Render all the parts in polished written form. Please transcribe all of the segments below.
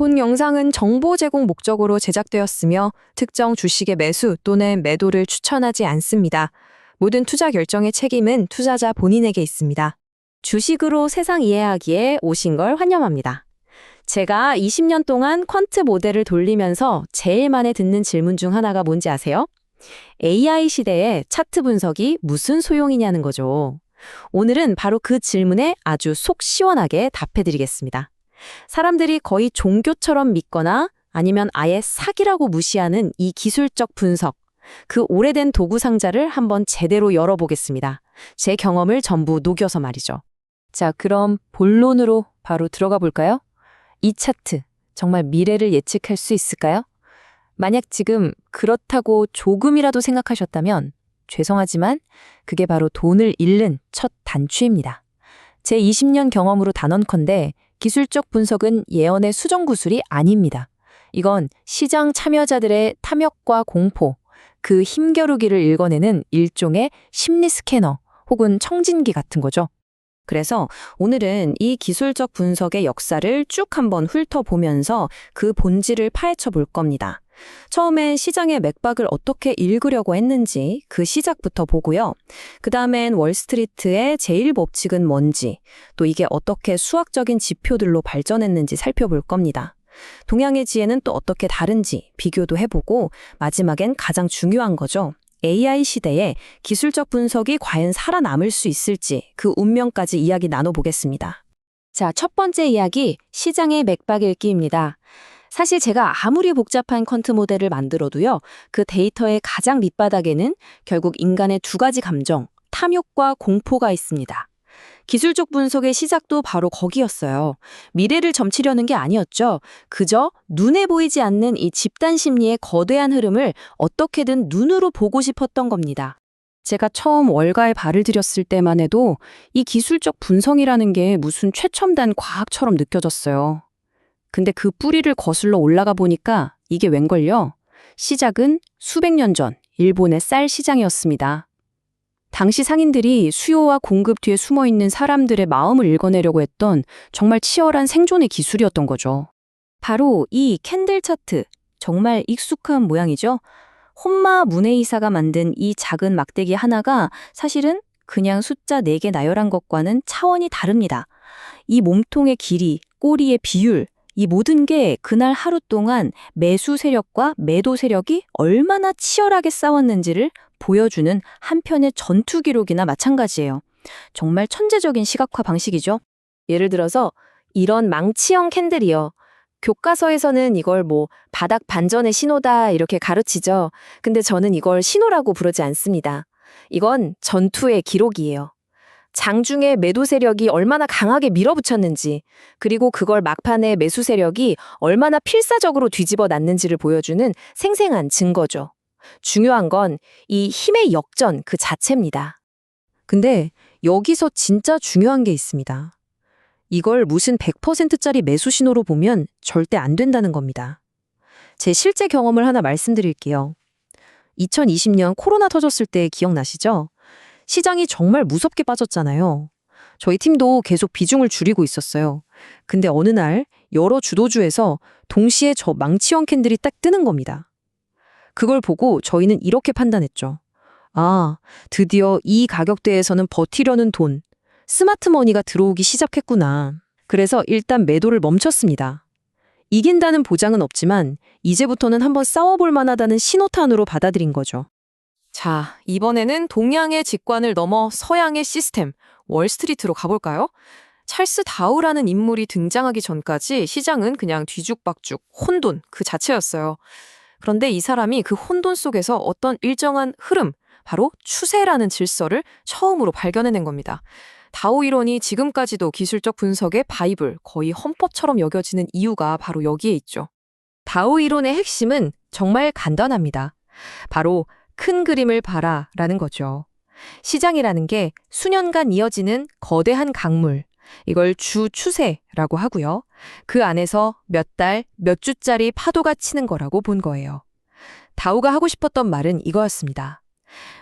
본 영상은 정보 제공 목적으로 제작되었으며 특정 주식의 매수 또는 매도를 추천하지 않습니다. 모든 투자 결정의 책임은 투자자 본인에게 있습니다. 주식으로 세상 이해하기에 오신 걸 환영합니다. 제가 20년 동안 퀀트 모델을 돌리면서 제일 많이 듣는 질문 중 하나가 뭔지 아세요? AI 시대에 차트 분석이 무슨 소용이냐는 거죠. 오늘은 바로 그 질문에 아주 속 시원하게 답해드리겠습니다. 사람들이 거의 종교처럼 믿거나 아니면 아예 사기라고 무시하는 이 기술적 분석, 그 오래된 도구 상자를 한번 제대로 열어보겠습니다. 제 경험을 전부 녹여서 말이죠. 자, 그럼 본론으로 바로 들어가 볼까요? 이 차트, 정말 미래를 예측할 수 있을까요? 만약 지금 그렇다고 조금이라도 생각하셨다면 죄송하지만 그게 바로 돈을 잃는 첫 단추입니다. 제 20년 경험으로 단언컨대 기술적 분석은 예언의 수정구술이 아닙니다. 이건 시장 참여자들의 탐욕과 공포, 그 힘겨루기를 읽어내는 일종의 심리 스캐너 혹은 청진기 같은 거죠. 그래서 오늘은 이 기술적 분석의 역사를 쭉 한번 훑어보면서 그 본질을 파헤쳐 볼 겁니다. 처음엔 시장의 맥박을 어떻게 읽으려고 했는지 그 시작부터 보고요. 그 다음엔 월스트리트의 제1법칙은 뭔지, 또 이게 어떻게 수학적인 지표들로 발전했는지 살펴볼 겁니다. 동양의 지혜는 또 어떻게 다른지 비교도 해보고 마지막엔 가장 중요한 거죠. AI 시대에 기술적 분석이 과연 살아남을 수 있을지 그 운명까지 이야기 나눠보겠습니다. 자, 첫 번째 이야기, 시장의 맥박 읽기입니다. 사실 제가 아무리 복잡한 퀀트 모델을 만들어도요, 그 데이터의 가장 밑바닥에는 결국 인간의 두 가지 감정, 탐욕과 공포가 있습니다. 기술적 분석의 시작도 바로 거기였어요. 미래를 점치려는 게 아니었죠. 그저 눈에 보이지 않는 이 집단 심리의 거대한 흐름을 어떻게든 눈으로 보고 싶었던 겁니다. 제가 처음 월가에 발을 들였을 때만 해도 이 기술적 분석이라는 게 무슨 최첨단 과학처럼 느껴졌어요. 근데 그 뿌리를 거슬러 올라가 보니까 이게 웬걸요? 시작은 수백 년 전 일본의 쌀 시장이었습니다. 당시 상인들이 수요와 공급 뒤에 숨어있는 사람들의 마음을 읽어내려고 했던 정말 치열한 생존의 기술이었던 거죠. 바로 이 캔들 차트, 정말 익숙한 모양이죠? 혼마 문해이사가 만든 이 작은 막대기 하나가 사실은 그냥 숫자 4개 나열한 것과는 차원이 다릅니다. 이 몸통의 길이, 꼬리의 비율, 이 모든 게 그날 하루 동안 매수 세력과 매도 세력이 얼마나 치열하게 싸웠는지를 보여주는 한편의 전투 기록이나 마찬가지예요. 정말 천재적인 시각화 방식이죠. 예를 들어서 이런 망치형 캔들이요. 교과서에서는 이걸 바닥 반전의 신호다 이렇게 가르치죠. 근데 저는 이걸 신호라고 부르지 않습니다. 이건 전투의 기록이에요. 장중에 매도 세력이 얼마나 강하게 밀어붙였는지, 그리고 그걸 막판에 매수 세력이 얼마나 필사적으로 뒤집어 놨는지를 보여주는 생생한 증거죠. 중요한 건 이 힘의 역전 그 자체입니다. 근데 여기서 진짜 중요한 게 있습니다. 이걸 무슨 100%짜리 매수 신호로 보면 절대 안 된다는 겁니다. 제 실제 경험을 하나 말씀드릴게요. 2020년 코로나 터졌을 때 기억나시죠? 시장이 정말 무섭게 빠졌잖아요. 저희 팀도 계속 비중을 줄이고 있었어요. 근데 어느 날 여러 주도주에서 동시에 저 망치형 캔들이 딱 뜨는 겁니다. 그걸 보고 저희는 이렇게 판단했죠. 아, 드디어 이 가격대에서는 버티려는 돈, 스마트머니가 들어오기 시작했구나. 그래서 일단 매도를 멈췄습니다. 이긴다는 보장은 없지만 이제부터는 한번 싸워볼 만하다는 신호탄으로 받아들인 거죠. 자, 이번에는 동양의 직관을 넘어 서양의 시스템, 월스트리트로 가볼까요? 찰스 다우라는 인물이 등장하기 전까지 시장은 그냥 뒤죽박죽, 혼돈 그 자체였어요. 그런데 이 사람이 그 혼돈 속에서 어떤 일정한 흐름, 바로 추세라는 질서를 처음으로 발견해낸 겁니다. 다오 이론이 지금까지도 기술적 분석의 바이블, 거의 헌법처럼 여겨지는 이유가 바로 여기에 있죠. 다오 이론의 핵심은 정말 간단합니다. 바로 큰 그림을 봐라라는 거죠. 시장이라는 게 수년간 이어지는 거대한 강물, 이걸 주 추세라고 하고요. 그 안에서 몇 달, 몇 주짜리 파도가 치는 거라고 본 거예요. 다오가 하고 싶었던 말은 이거였습니다.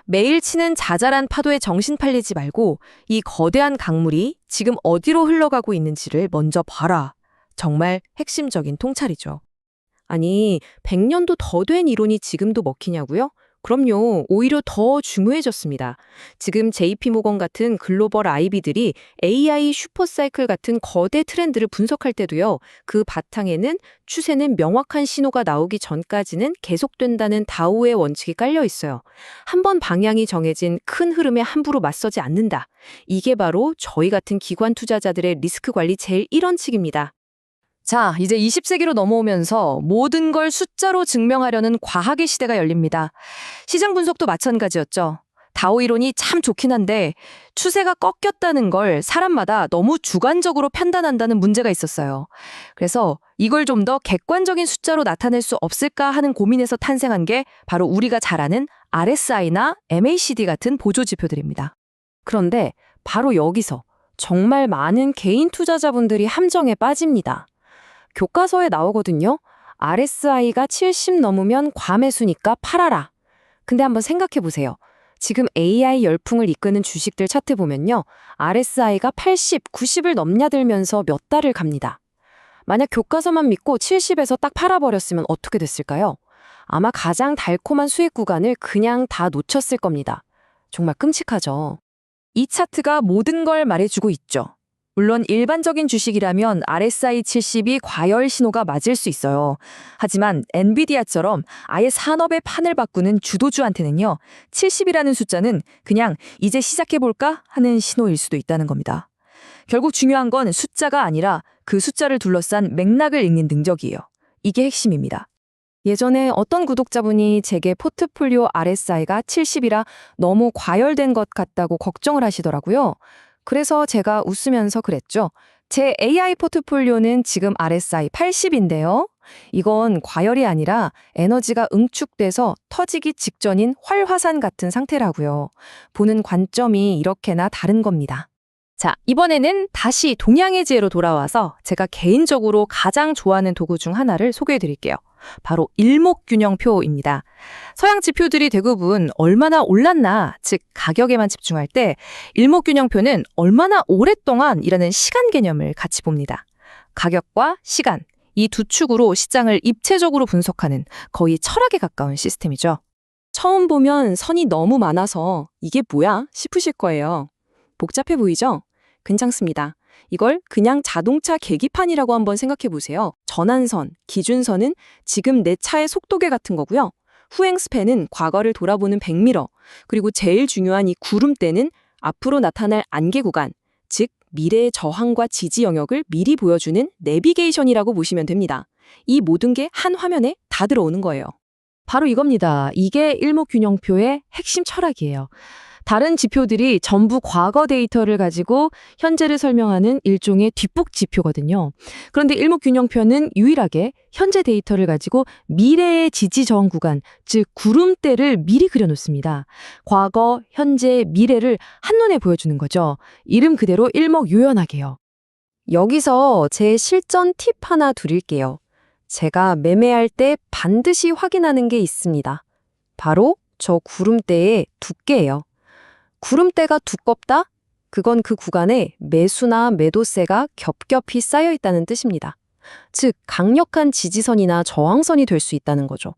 매일 치는 자잘한 파도에 정신 팔리지 말고 이 거대한 강물이 지금 어디로 흘러가고 있는지를 먼저 봐라. 정말 핵심적인 통찰이죠. 아니, 100년도 더 된 이론이 지금도 먹히냐고요? 그럼요. 오히려 더 중요해졌습니다. 지금 JP모건 같은 글로벌 IB들이 AI 슈퍼사이클 같은 거대 트렌드를 분석할 때도요. 그 바탕에는 추세는 명확한 신호가 나오기 전까지는 계속된다는 다오의 원칙이 깔려 있어요. 한번 방향이 정해진 큰 흐름에 함부로 맞서지 않는다. 이게 바로 저희 같은 기관 투자자들의 리스크 관리 제일 1원칙입니다. 자, 이제 20세기로 넘어오면서 모든 걸 숫자로 증명하려는 과학의 시대가 열립니다. 시장 분석도 마찬가지였죠. 다오 이론이 참 좋긴 한데 추세가 꺾였다는 걸 사람마다 너무 주관적으로 판단한다는 문제가 있었어요. 그래서 이걸 좀 더 객관적인 숫자로 나타낼 수 없을까 하는 고민에서 탄생한 게 바로 우리가 잘 아는 RSI나 MACD 같은 보조 지표들입니다. 그런데 바로 여기서 정말 많은 개인 투자자분들이 함정에 빠집니다. 교과서에 나오거든요. RSI가 70 넘으면 과매수니까 팔아라. 근데 한번 생각해 보세요. 지금 AI 열풍을 이끄는 주식들 차트 보면요. RSI가 80, 90을 넘나들면서 몇 달을 갑니다. 만약 교과서만 믿고 70에서 딱 팔아버렸으면 어떻게 됐을까요? 아마 가장 달콤한 수익 구간을 그냥 다 놓쳤을 겁니다. 정말 끔찍하죠. 이 차트가 모든 걸 말해주고 있죠. 물론 일반적인 주식이라면 RSI 70이 과열 신호가 맞을 수 있어요. 하지만 엔비디아처럼 아예 산업의 판을 바꾸는 주도주한테는요. 70이라는 숫자는 그냥 이제 시작해볼까 하는 신호일 수도 있다는 겁니다. 결국 중요한 건 숫자가 아니라 그 숫자를 둘러싼 맥락을 읽는 능력이에요. 이게 핵심입니다. 예전에 어떤 구독자분이 제게 포트폴리오 RSI가 70이라 너무 과열된 것 같다고 걱정을 하시더라고요. 그래서 제가 웃으면서 그랬죠. 제 AI 포트폴리오는 지금 RSI 80인데요. 이건 과열이 아니라 에너지가 응축돼서 터지기 직전인 활화산 같은 상태라고요. 보는 관점이 이렇게나 다른 겁니다. 자, 이번에는 다시 동양의 지혜로 돌아와서 제가 개인적으로 가장 좋아하는 도구 중 하나를 소개해 드릴게요. 바로 일목균형표입니다. 서양 지표들이 대부분 얼마나 올랐나, 즉 가격에만 집중할 때 일목균형표는 얼마나 오랫동안이라는 시간 개념을 같이 봅니다. 가격과 시간, 이 두 축으로 시장을 입체적으로 분석하는 거의 철학에 가까운 시스템이죠. 처음 보면 선이 너무 많아서 이게 뭐야 싶으실 거예요. 복잡해 보이죠? 괜찮습니다. 이걸 그냥 자동차 계기판이라고 한번 생각해 보세요. 전환선, 기준선은 지금 내 차의 속도계 같은 거고요. 후행 스팬은 과거를 돌아보는 백미러, 그리고 제일 중요한 이 구름대는 앞으로 나타날 안개 구간, 즉 미래의 저항과 지지 영역을 미리 보여주는 내비게이션이라고 보시면 됩니다. 이 모든 게 한 화면에 다 들어오는 거예요. 바로 이겁니다. 이게 일목균형표의 핵심 철학이에요. 다른 지표들이 전부 과거 데이터를 가지고 현재를 설명하는 일종의 뒷북 지표거든요. 그런데 일목균형표는 유일하게 현재 데이터를 가지고 미래의 지지 저항 구간, 즉 구름대를 미리 그려놓습니다. 과거, 현재, 미래를 한눈에 보여주는 거죠. 이름 그대로 일목요연하게요. 여기서 제 실전 팁 하나 드릴게요. 제가 매매할 때 반드시 확인하는 게 있습니다. 바로 저 구름대의 두께예요. 구름대가 두껍다? 그건 그 구간에 매수나 매도세가 겹겹이 쌓여 있다는 뜻입니다. 즉, 강력한 지지선이나 저항선이 될 수 있다는 거죠.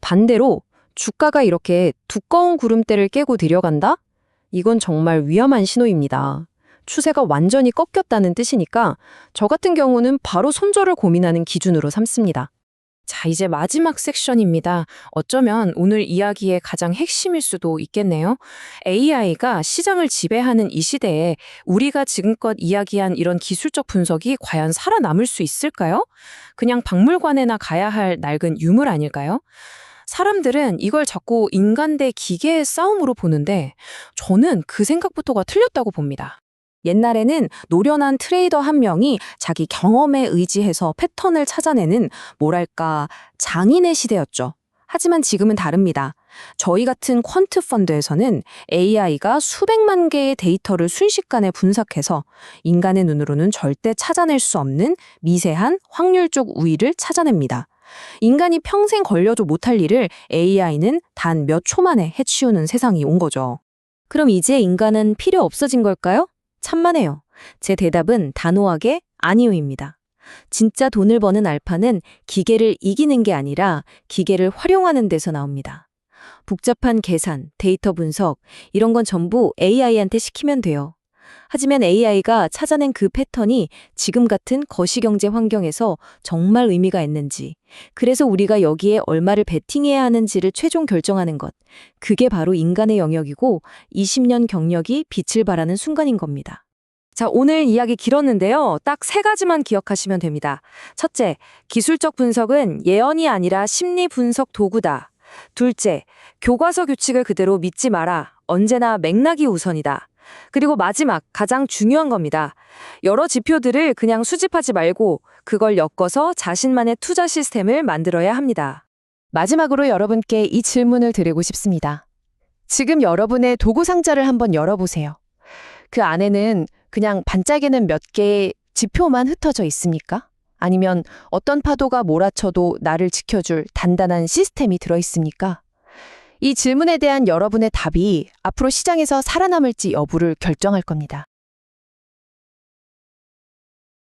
반대로 주가가 이렇게 두꺼운 구름대를 깨고 내려간다? 이건 정말 위험한 신호입니다. 추세가 완전히 꺾였다는 뜻이니까 저 같은 경우는 바로 손절을 고민하는 기준으로 삼습니다. 자, 이제 마지막 섹션입니다. 어쩌면 오늘 이야기의 가장 핵심일 수도 있겠네요. AI가 시장을 지배하는 이 시대에 우리가 지금껏 이야기한 이런 기술적 분석이 과연 살아남을 수 있을까요? 그냥 박물관에나 가야 할 낡은 유물 아닐까요? 사람들은 이걸 자꾸 인간 대 기계의 싸움으로 보는데 저는 그 생각부터가 틀렸다고 봅니다. 옛날에는 노련한 트레이더 한 명이 자기 경험에 의지해서 패턴을 찾아내는 뭐랄까 장인의 시대였죠. 하지만 지금은 다릅니다. 저희 같은 퀀트 펀드에서는 AI가 수백만 개의 데이터를 순식간에 분석해서 인간의 눈으로는 절대 찾아낼 수 없는 미세한 확률적 우위를 찾아냅니다. 인간이 평생 걸려도 못할 일을 AI는 단 몇 초 만에 해치우는 세상이 온 거죠. 그럼 이제 인간은 필요 없어진 걸까요? 천만에요. 제 대답은 단호하게 아니요입니다. 진짜 돈을 버는 알파는 기계를 이기는 게 아니라 기계를 활용하는 데서 나옵니다. 복잡한 계산, 데이터 분석, 이런 건 전부 AI한테 시키면 돼요. 하지만 AI가 찾아낸 그 패턴이 지금 같은 거시경제 환경에서 정말 의미가 있는지, 그래서 우리가 여기에 얼마를 베팅해야 하는지를 최종 결정하는 것, 그게 바로 인간의 영역이고 20년 경력이 빛을 발하는 순간인 겁니다. 자, 오늘 이야기 길었는데요. 딱 세 가지만 기억하시면 됩니다. 첫째, 기술적 분석은 예언이 아니라 심리 분석 도구다. 둘째, 교과서 규칙을 그대로 믿지 마라. 언제나 맥락이 우선이다. 그리고 마지막, 가장 중요한 겁니다. 여러 지표들을 그냥 수집하지 말고 그걸 엮어서 자신만의 투자 시스템을 만들어야 합니다. 마지막으로 여러분께 이 질문을 드리고 싶습니다. 지금 여러분의 도구 상자를 한번 열어보세요. 그 안에는 그냥 반짝이는 몇 개의 지표만 흩어져 있습니까? 아니면 어떤 파도가 몰아쳐도 나를 지켜줄 단단한 시스템이 들어있습니까? 이 질문에 대한 여러분의 답이 앞으로 시장에서 살아남을지 여부를 결정할 겁니다.